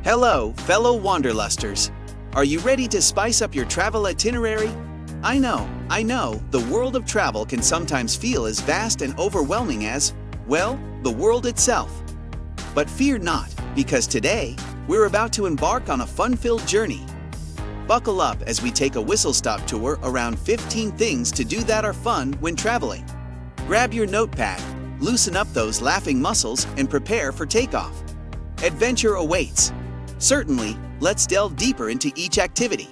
Hello, fellow wanderlusters. Are you ready to spice up your travel itinerary? I know, the world of travel can sometimes feel as vast and overwhelming as, well, the world itself. But fear not, because today, we're about to embark on a fun-filled journey. Buckle up as we take a whistle-stop tour around 15 things to do that are fun when traveling. Grab your notepad, loosen up those laughing muscles, and prepare for takeoff. Adventure awaits. Certainly, let's delve deeper into each activity.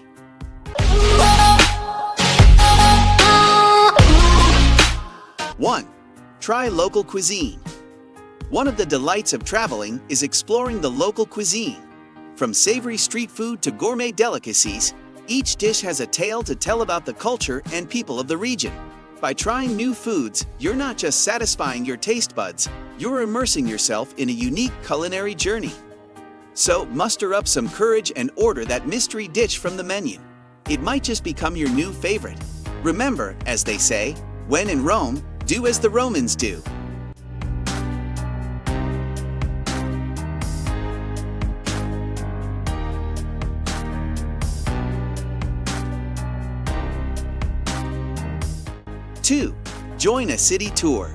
1. Try local cuisine. One of the delights of traveling is exploring the local cuisine. From savory street food to gourmet delicacies, each dish has a tale to tell about the culture and people of the region. By trying new foods, you're not just satisfying your taste buds, you're immersing yourself in a unique culinary journey. So, muster up some courage and order that mystery dish from the menu. It might just become your new favorite. Remember, as they say, when in Rome, do as the Romans do. Two, join a city tour.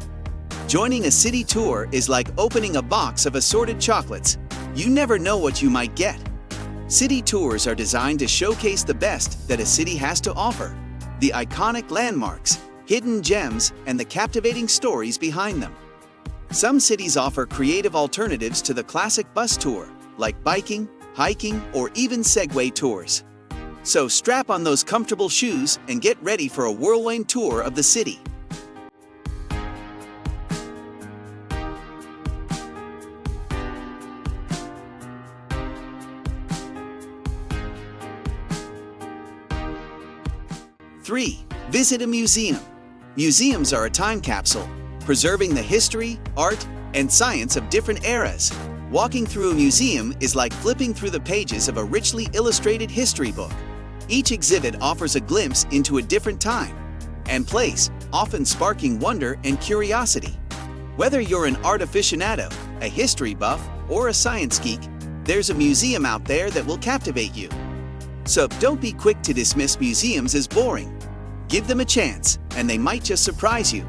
Joining a city tour is like opening a box of assorted chocolates. You never know what you might get. City tours are designed to showcase the best that a city has to offer, the iconic landmarks, hidden gems, and the captivating stories behind them. Some cities offer creative alternatives to the classic bus tour, like biking, hiking, or even Segway tours. So strap on those comfortable shoes and get ready for a whirlwind tour of the city. 3. Visit a museum. Museums are a time capsule, preserving the history, art, and science of different eras. Walking through a museum is like flipping through the pages of a richly illustrated history book. Each exhibit offers a glimpse into a different time and place, often sparking wonder and curiosity. Whether you're an art aficionado, a history buff, or a science geek, there's a museum out there that will captivate you. So don't be quick to dismiss museums as boring. Give them a chance, and they might just surprise you.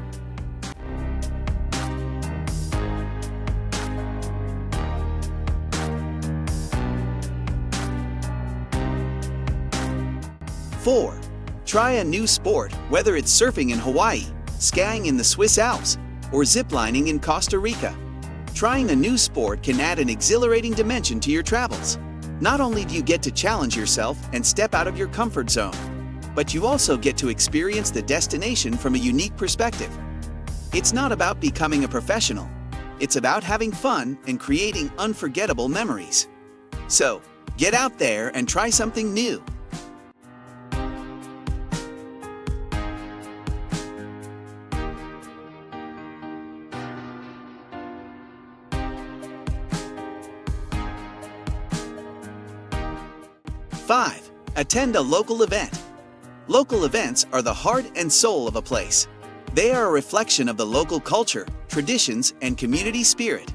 4. Try a new sport, whether it's surfing in Hawaii, skiing in the Swiss Alps, or ziplining in Costa Rica. Trying a new sport can add an exhilarating dimension to your travels. Not only do you get to challenge yourself and step out of your comfort zone, but you also get to experience the destination from a unique perspective. It's not about becoming a professional. It's about having fun and creating unforgettable memories. So, get out there and try something new. 5. Attend a local event. Local events are the heart and soul of a place. They are a reflection of the local culture, traditions, and community spirit.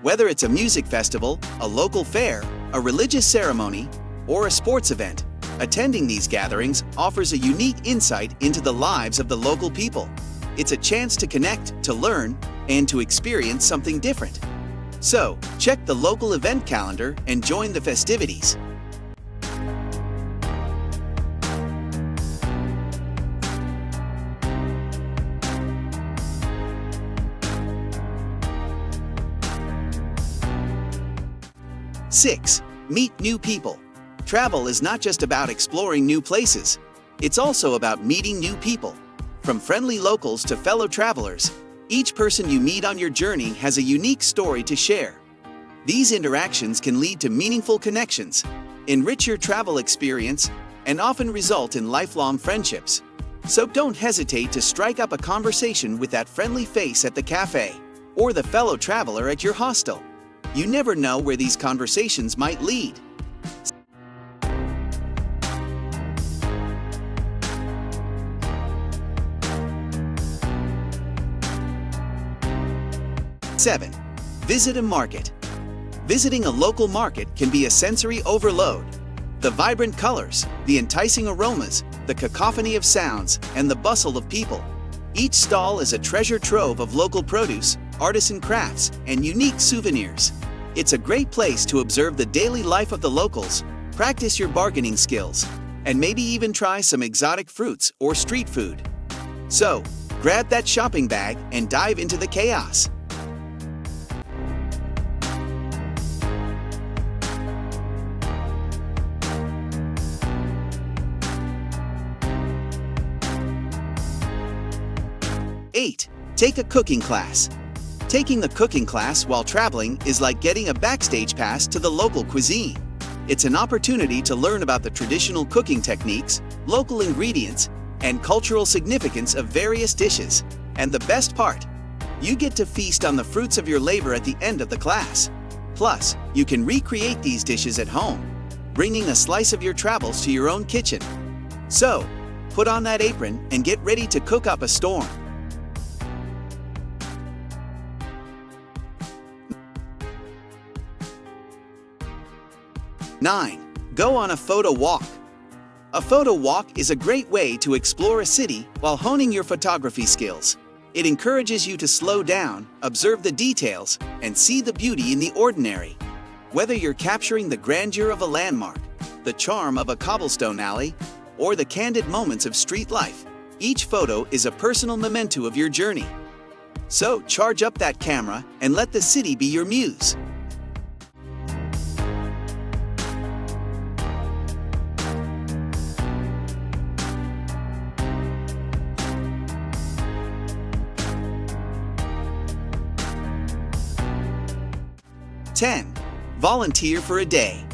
Whether it's a music festival, a local fair, a religious ceremony, or a sports event, attending these gatherings offers a unique insight into the lives of the local people. It's a chance to connect, to learn, and to experience something different. So, check the local event calendar and join the festivities. 6. Meet new people. Travel is not just about exploring new places. It's also about meeting new people. From friendly locals to fellow travelers, each person you meet on your journey has a unique story to share. These interactions can lead to meaningful connections, enrich your travel experience, and often result in lifelong friendships. So don't hesitate to strike up a conversation with that friendly face at the cafe, or the fellow traveler at your hostel. You never know where these conversations might lead. 7. Visit a market. Visiting a local market can be a sensory overload. The vibrant colors, the enticing aromas, the cacophony of sounds, and the bustle of people. Each stall is a treasure trove of local produce, artisan crafts, and unique souvenirs. It's a great place to observe the daily life of the locals, practice your bargaining skills, and maybe even try some exotic fruits or street food. So, grab that shopping bag and dive into the chaos. Eight, take a cooking class. Taking the cooking class while traveling is like getting a backstage pass to the local cuisine. It's an opportunity to learn about the traditional cooking techniques, local ingredients, and cultural significance of various dishes. And the best part, you get to feast on the fruits of your labor at the end of the class. Plus, you can recreate these dishes at home, bringing a slice of your travels to your own kitchen. So, put on that apron and get ready to cook up a storm. 9. Go on a photo walk. A photo walk is a great way to explore a city while honing your photography skills. It encourages you to slow down, observe the details, and see the beauty in the ordinary. Whether you're capturing the grandeur of a landmark, the charm of a cobblestone alley, or the candid moments of street life, each photo is a personal memento of your journey. So charge up that camera and let the city be your muse. "10. Volunteer for a day.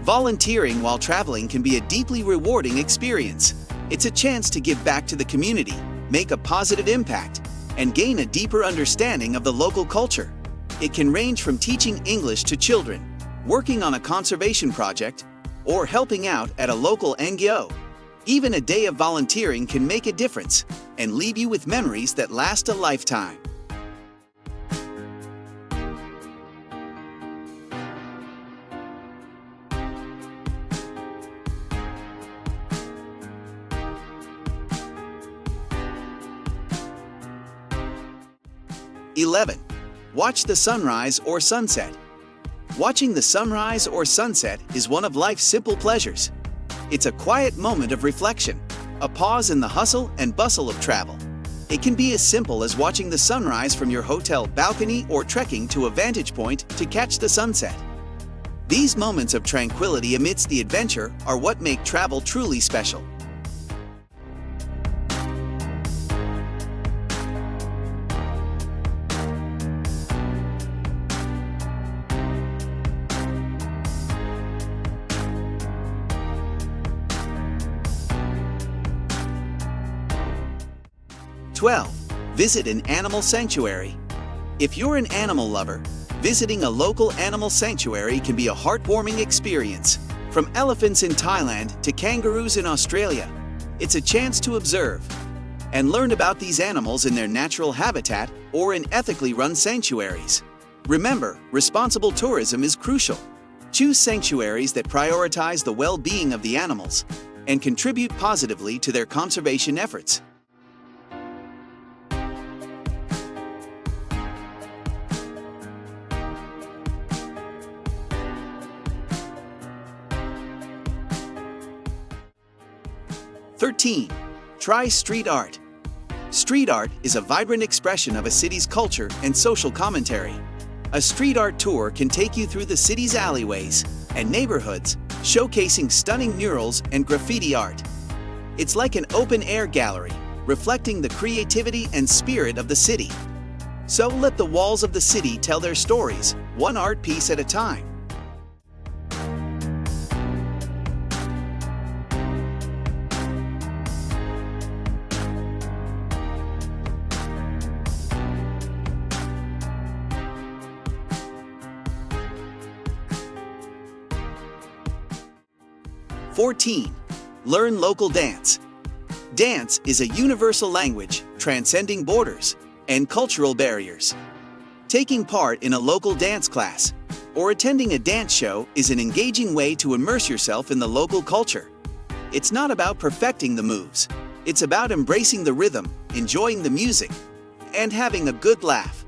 Volunteering while traveling can be a deeply rewarding experience. It's a chance to give back to the community, make a positive impact, and gain a deeper understanding of the local culture. It can range from teaching English to children, working on a conservation project, or helping out at a local NGO. Even a day of volunteering can make a difference and leave you with memories that last a lifetime. "11. Watch the sunrise or sunset. Watching the sunrise or sunset is one of life's simple pleasures. It's a quiet moment of reflection, a pause in the hustle and bustle of travel. It can be as simple as watching the sunrise from your hotel balcony or trekking to a vantage point to catch the sunset. These moments of tranquility amidst the adventure are what make travel truly special. Visit an animal sanctuary. If you're an animal lover, visiting a local animal sanctuary can be a heartwarming experience. From elephants in Thailand to kangaroos in Australia, it's a chance to observe and learn about these animals in their natural habitat or in ethically run sanctuaries. Remember, responsible tourism is crucial. Choose sanctuaries that prioritize the well-being of the animals and contribute positively to their conservation efforts. Try street art. Street art is a vibrant expression of a city's culture and social commentary. A street art tour can take you through the city's alleyways and neighborhoods, showcasing stunning murals and graffiti art. It's like an open-air gallery, reflecting the creativity and spirit of the city. So let the walls of the city tell their stories, one art piece at a time. Learn local dance. Dance is a universal language, transcending borders and cultural barriers. Taking part in a local dance class, or attending a dance show is an engaging way to immerse yourself in the local culture. It's not about perfecting the moves. It's about embracing the rhythm, enjoying the music, and having a good laugh.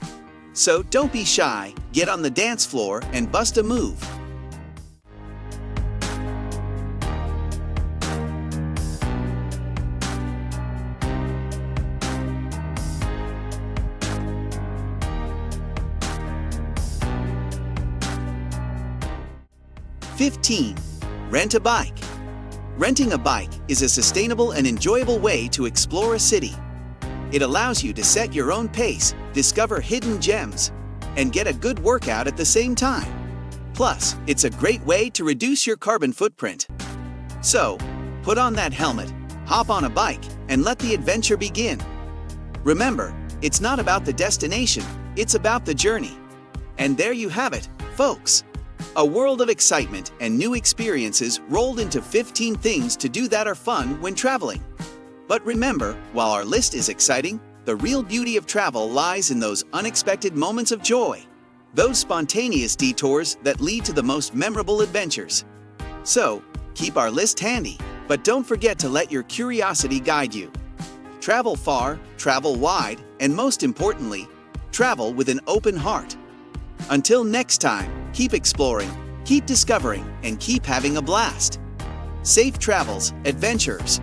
So don't be shy, get on the dance floor and bust a move. "15. Rent a bike." Renting a bike is a sustainable and enjoyable way to explore a city. It allows you to set your own pace, discover hidden gems, and get a good workout at the same time. Plus, it's a great way to reduce your carbon footprint. So, put on that helmet, hop on a bike, and let the adventure begin. Remember, it's not about the destination, it's about the journey. And there you have it, folks. A world of excitement and new experiences rolled into 15 things to do that are fun when traveling. But remember, while our list is exciting, the real beauty of travel lies in those unexpected moments of joy, those spontaneous detours that lead to the most memorable adventures. So, keep our list handy, but don't forget to let your curiosity guide you. Travel far, travel wide, and most importantly, travel with an open heart. Until next time, keep exploring, keep discovering, and keep having a blast. Safe travels, adventurers!